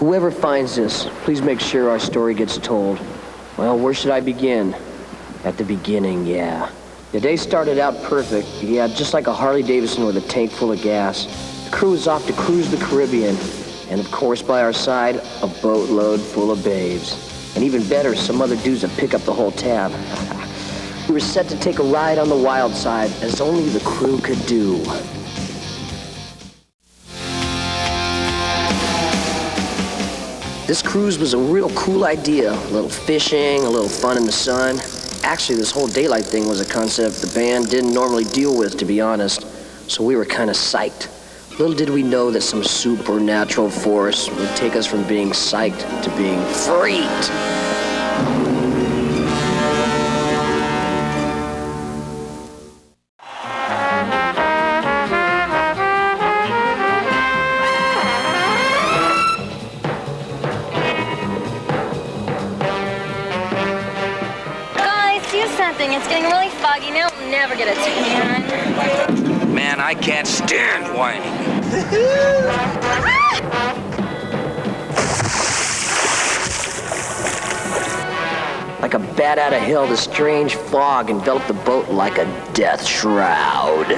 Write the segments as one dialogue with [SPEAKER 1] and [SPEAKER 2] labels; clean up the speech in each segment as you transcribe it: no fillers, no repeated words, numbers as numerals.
[SPEAKER 1] Whoever finds this, please make sure our story gets told. Well, where should I begin? At the beginning, yeah. The day started out perfect, yeah, just like a Harley Davidson with a tank full of gas. The crew was off to cruise the Caribbean, and of course by our side, a boatload full of babes. And even better, some other dudes that pick up the whole tab. We were set to take a ride on the wild side, as only the crew could do. This cruise was a real cool idea. A little fishing, a little fun in the sun. Actually, this whole daylight thing was a concept the band didn't normally deal with, to be honest. So we were kind of psyched. Little did we know that some supernatural force would take us from being psyched to being freaked.
[SPEAKER 2] It's getting really foggy now. I'll never get a tan.
[SPEAKER 3] Man, I can't stand whining.
[SPEAKER 1] Like a bat out of hell, the strange fog enveloped the boat like a death shroud.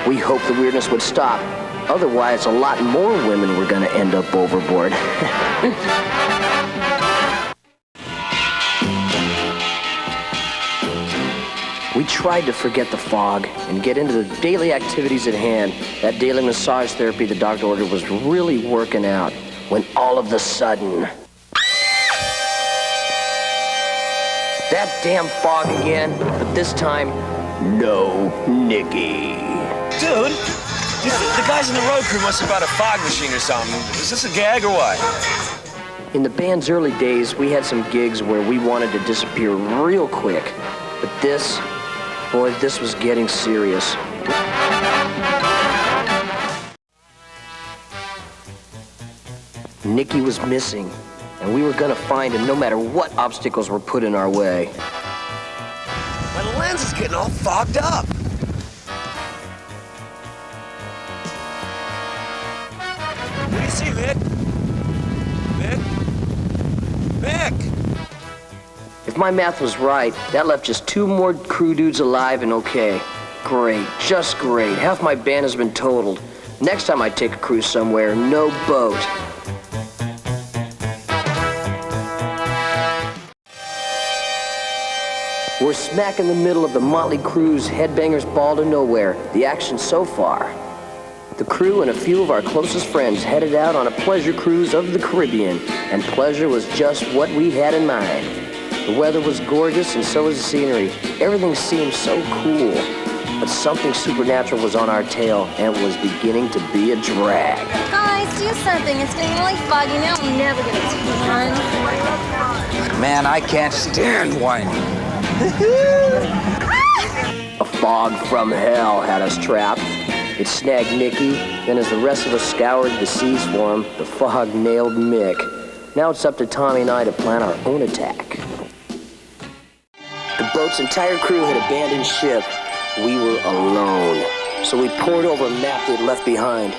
[SPEAKER 1] We hoped the weirdness would stop. Otherwise, a lot more women were gonna end up overboard. We tried to forget the fog and get into the daily activities at hand. That daily massage therapy the doctor ordered was really working out when all of a sudden... That damn fog again, but this time, no Nicky.
[SPEAKER 3] Dude, the guys in the road crew must have brought a fog machine or something. Is this a gag or what?
[SPEAKER 1] In the band's early days, we had some gigs where we wanted to disappear real quick. But this... Boy, this was getting serious. Nicky was missing, and we were gonna find him no matter what obstacles were put in our way.
[SPEAKER 3] My lens is getting all fogged up. What do you see, Vic? Vic?
[SPEAKER 1] If my math was right, that left just 2 more crew dudes alive and okay. Great, just great. Half my band has been totaled. Next time I take a cruise somewhere, no boat. We're smack in the middle of the Motley Crue's Headbangers Ball to Nowhere. The action so far. The crew and a few of our closest friends headed out on a pleasure cruise of the Caribbean, and pleasure was just what we had in mind. The weather was gorgeous, and so was the scenery. Everything seemed so cool. But something supernatural was on our tail, and it was beginning to be a drag.
[SPEAKER 2] Guys, do something. It's getting really foggy now. I'll never get a tan.
[SPEAKER 3] Man, I can't stand whining.
[SPEAKER 1] A fog from hell had us trapped. It snagged Nicky, then as the rest of us scoured the seas for him, the fog nailed Mick. Now it's up to Tommy and I to plan our own attack. The boat's entire crew had abandoned ship. We were alone. So we pored over a map they'd left behind.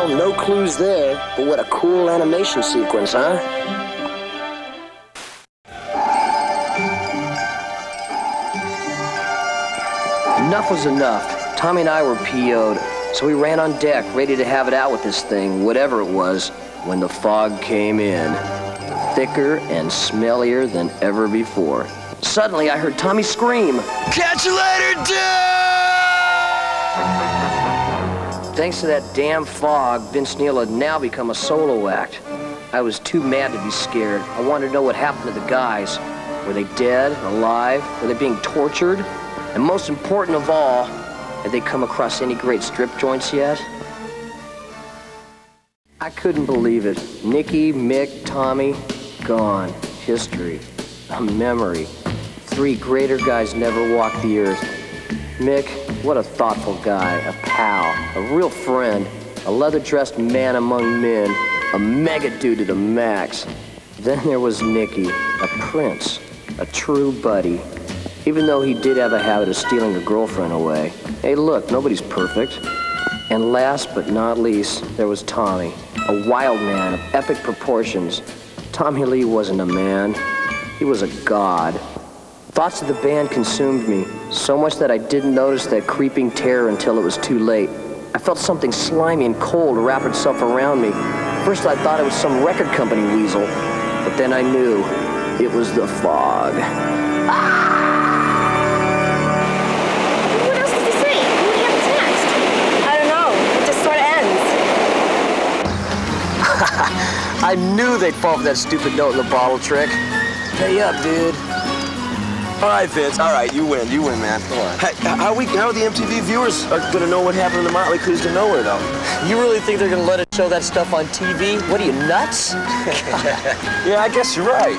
[SPEAKER 1] No clues there, but what a cool animation sequence, huh? Enough was enough. Tommy and I were PO'd, so we ran on deck, ready to have it out with this thing, whatever it was, when the fog came in. Thicker and smellier than ever before. Suddenly, I heard Tommy scream,
[SPEAKER 3] "Catch you later, dude!"
[SPEAKER 1] Thanks to that damn fog, Vince Neil had now become a solo act. I was too mad to be scared. I wanted to know what happened to the guys. Were they dead, alive? Were they being tortured? And most important of all, had they come across any great strip joints yet? I couldn't believe it. Nicky, Mick, Tommy, gone. History. A memory. 3 greater guys never walked the earth. Mick, what a thoughtful guy, a pal, a real friend, a leather-dressed man among men, a mega dude to the max. Then there was Nicky, a prince, a true buddy, even though he did have a habit of stealing a girlfriend away. Hey, look, nobody's perfect. And last but not least, there was Tommy, a wild man of epic proportions. Tommy Lee wasn't a man, he was a god. Thoughts of the band consumed me, so much that I didn't notice that creeping terror until it was too late. I felt something slimy and cold wrap itself around me. First I thought it was some record company weasel, but then I knew it was the fog.
[SPEAKER 2] What else does he say? What happens next?
[SPEAKER 4] I don't know. It just sort of ends.
[SPEAKER 1] I knew they'd fall for that stupid note in the bottle trick. Pay up, dude.
[SPEAKER 3] All right, Vince. All right, you win, man.
[SPEAKER 1] Come on.
[SPEAKER 3] Hey, how the MTV viewers are gonna know what happened to the Motley Crue's to nowhere, though?
[SPEAKER 1] You really think they're gonna let us show that stuff on TV? What are you, nuts?
[SPEAKER 3] Yeah, I guess you're right.